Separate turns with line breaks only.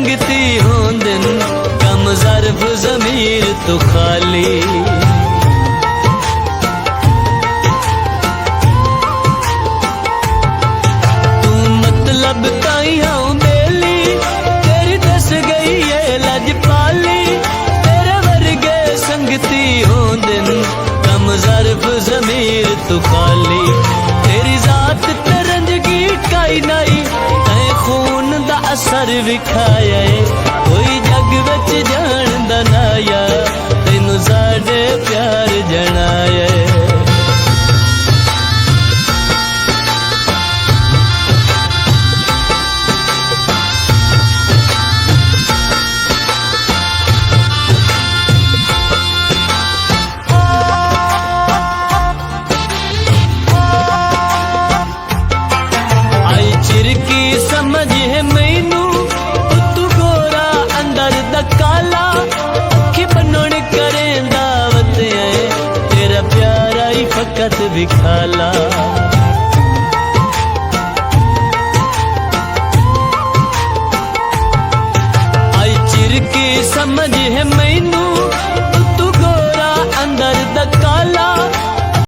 संगती होंदन कम ज़र्फ़ ज़मीर तो खाली तू मतलब ताई हाँ बेली तेरी दस गई है लजपाली तेरे वर्गे संगती होंदन कम ज़र्फ़ ज़मीर तो खाली तेरी ज़ात तरंजगी काई नाई तैं खून दा असर विखाया कोई जग विच जानदा नाया तैनू साडे प्यार जनाया चिरकी समझ है मैनू तू गोरा अंदर दा काला अखी बनन करें दावत है तेरा प्यारा ही फकत विखाला आई चिरकी समझ है मैनू